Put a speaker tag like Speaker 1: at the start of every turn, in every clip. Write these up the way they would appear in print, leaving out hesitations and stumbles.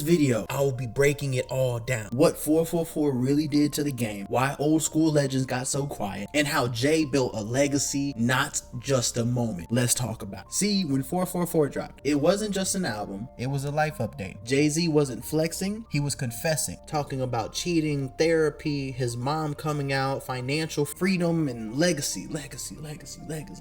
Speaker 1: Video, I will be breaking it all down. What 444 really did to the game, why old school legends got so quiet, and how Jay built a legacy, not just a moment. Let's talk about it. See, when 444 dropped, it wasn't just an album, it was a life update. Jay-Z wasn't flexing, he was confessing, talking about cheating, therapy, his mom coming out, financial freedom, and legacy.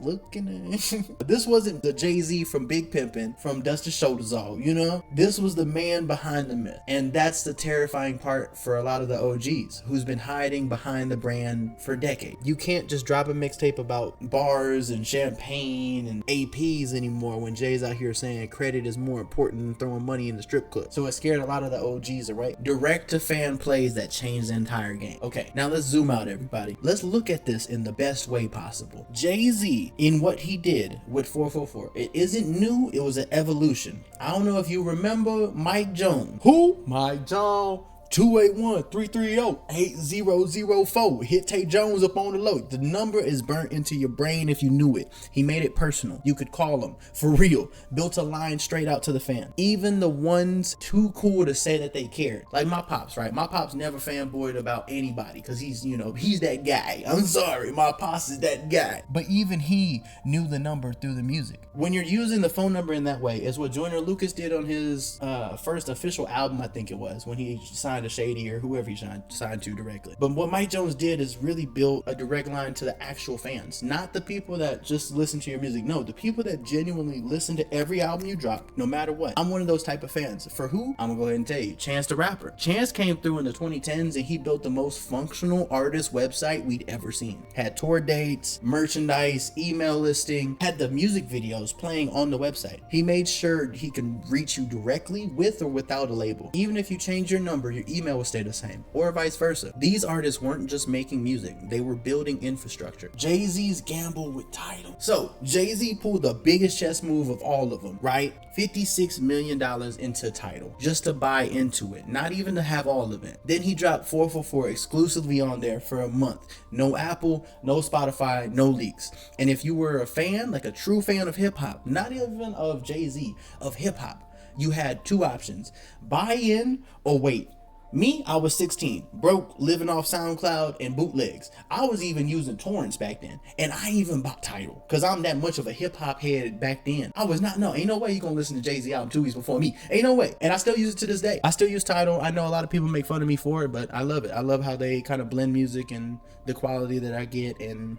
Speaker 1: Looking at this wasn't the Jay-Z from Big Pimpin', from Dust His Shoulders Off, you know? This was the man behind the myth. And that's the terrifying part for a lot of the OGs who's been hiding behind the brand for decades. You can't just drop a mixtape about bars and champagne and APs anymore when Jay's out here saying credit is more important than throwing money in the strip club. So it scared a lot of the OGs, right? Direct to fan plays that changed the entire game. Okay, now let's zoom out, everybody. Let's look at this in the best way possible. Jay-Z, in what he did with 444, it isn't new, it was an evolution. I don't know if you remember Mike Jones. Who? Mike Jones. 281-330-8004. Hit Tay Jones up on the low. The number is burnt into your brain if you knew it. He made it personal. You could call him for real. Built a line straight out to the fan. Even the ones too cool to say that they cared. Like my pops, right? My pops never fanboyed about anybody because he's, you know, he's that guy. I'm sorry, my pops is that guy. But even he knew the number through the music. When you're using the phone number in that way, it's what Joyner Lucas did on his first official album, I think it was, when he signed to Shady or whoever he signed to directly. But what Mike Jones did is really build a direct line to the actual fans, not the people that just listen to your music. No, the people that genuinely listen to every album you drop, no matter what. I'm one of those type of fans. For who? I'm gonna go ahead and tell you. Chance the Rapper. Chance came through in the 2010s and he built the most functional artist website we'd ever seen. Had tour dates, merchandise, email listing, had the music videos playing on the website. He made sure he can reach you directly with or without a label. Even if you change your number, your email will stay the same, or vice versa. These artists weren't just making music, they were building infrastructure. Jay-Z's gamble with Tidal. So Jay-Z pulled the biggest chess move of all of them, right? $56 million into Tidal just to buy into it, not even to have all of it. Then he dropped 444 exclusively on there for a month. No Apple, no Spotify, no leaks. And if you were a fan, like a true fan of hip-hop, not even of Jay-Z, of hip-hop, you had two options: buy in or wait. Me, I was 16, broke, living off SoundCloud and bootlegs. I was even using torrents back then, and I even bought Tidal because I'm that much of a hip-hop head back then. I was not, no, ain't no way you gonna listen to Jay-Z album 2 weeks before me. Ain't no way. And I still use it to this day. I still use Tidal. I know a lot of people make fun of me for it, but I love it. I love how they kind of blend music and the quality that I get, and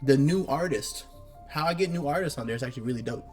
Speaker 1: the new artist. How I get new artists on there is actually really dope.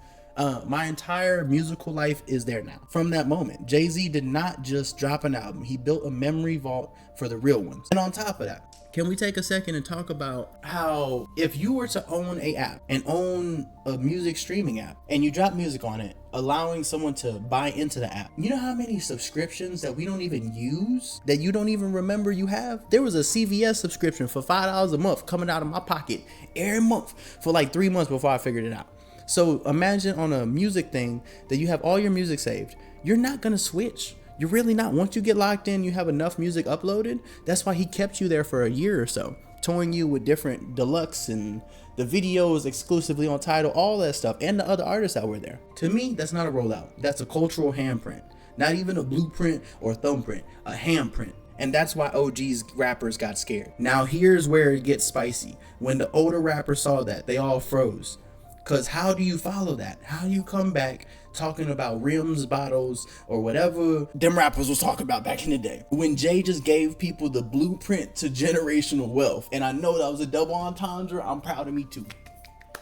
Speaker 1: My entire musical life is there now. From that moment, Jay-Z did not just drop an album. He built a memory vault for the real ones. And on top of that, can we take a second and talk about how if you were to own a app and own a music streaming app and you drop music on it, allowing someone to buy into the app, you know how many subscriptions that we don't even use, that you don't even remember you have? There was a CVS subscription for $5 a month coming out of my pocket every month for like 3 months before I figured it out. So imagine on a music thing that you have all your music saved. You're not gonna switch. You're really not. Once you get locked in, you have enough music uploaded. That's why he kept you there for a year or so, touring you with different deluxe and the videos exclusively on Tidal, all that stuff, and the other artists that were there. To me, that's not a rollout. That's a cultural handprint. Not even a blueprint or thumbprint, a handprint. And that's why OG's rappers got scared. Now here's where it gets spicy. When the older rappers saw that, they all froze. Because how do you follow that? How do you come back talking about rims, bottles, or whatever them rappers was talking about back in the day? When Jay just gave people the blueprint to generational wealth. And I know that was a double entendre. I'm proud of me too.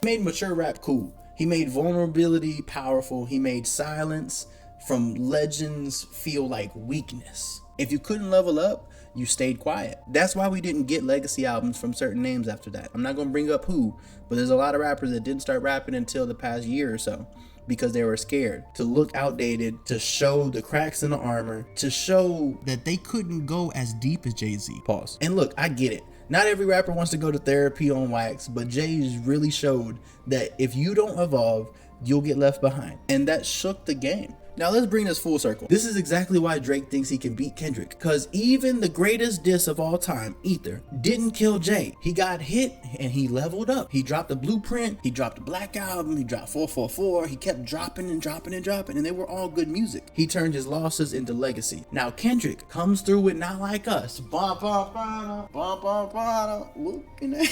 Speaker 1: He made mature rap cool. He made vulnerability powerful. He made silence from legends feel like weakness. If you couldn't level up, you stayed quiet. That's why we didn't get legacy albums from certain names after that. I'm not gonna bring up who, but there's a lot of rappers that didn't start rapping until the past year or so because they were scared to look outdated, to show the cracks in the armor, to show that they couldn't go as deep as Jay-Z. Pause. And look, I get it. Not every rapper wants to go to therapy on wax, but Jay really showed that if you don't evolve, you'll get left behind. And that shook the game. Now let's bring this full circle. This is exactly why Drake thinks he can beat Kendrick, because even the greatest diss of all time, Ether, didn't kill Jay. He got hit and he leveled up. He dropped the Blueprint, he dropped the Black Album, he dropped 444, he kept dropping and dropping and dropping, and they were all good music. He turned his losses into legacy. Now Kendrick comes through with Not Like Us. Looking at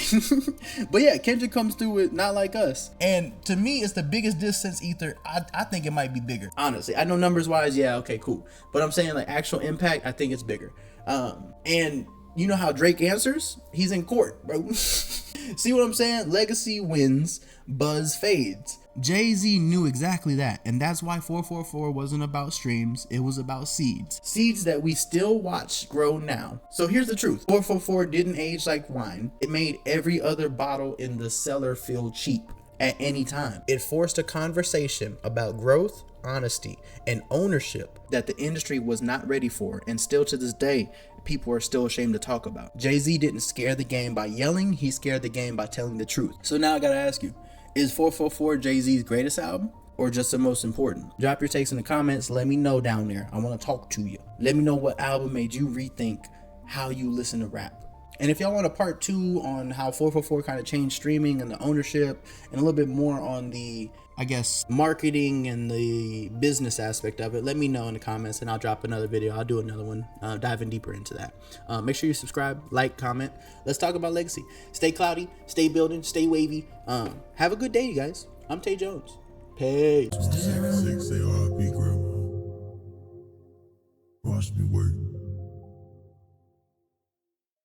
Speaker 1: but yeah, Kendrick comes through with Not Like Us. And to me, it's the biggest diss since Ether. I think it might be bigger. Honestly, I know numbers wise, yeah, okay, cool. But I'm saying like actual impact, I think it's bigger. And you know how Drake answers? He's in court, bro. See what I'm saying? Legacy wins, buzz fades. Jay-Z knew exactly that, and that's why 444 wasn't about streams, it was about seeds. Seeds that we still watch grow now. So here's the truth. 444 didn't age like wine. It made every other bottle in the cellar feel cheap at any time. It forced a conversation about growth, honesty, and ownership that the industry was not ready for, and still to this day, people are still ashamed to talk about. Jay-Z didn't scare the game by yelling, he scared the game by telling the truth. So now I gotta ask you, is 444 Jay-Z's greatest album or just the most important? Drop your takes in the comments. Let me know down there. I want to talk to you. Let me know what album made you rethink how you listen to rap. And if y'all want a part 2 on how 444 kind of changed streaming and the ownership and a little bit more on the, I guess, marketing and the business aspect of it, let me know in the comments and I'll drop another video. I'll do another one diving deeper into that. Make sure you subscribe, like, comment. Let's talk about legacy. Stay cloudy, stay building, stay wavy. Have a good day, you guys. I'm Tay Jones. Peace.
Speaker 2: Watch me work.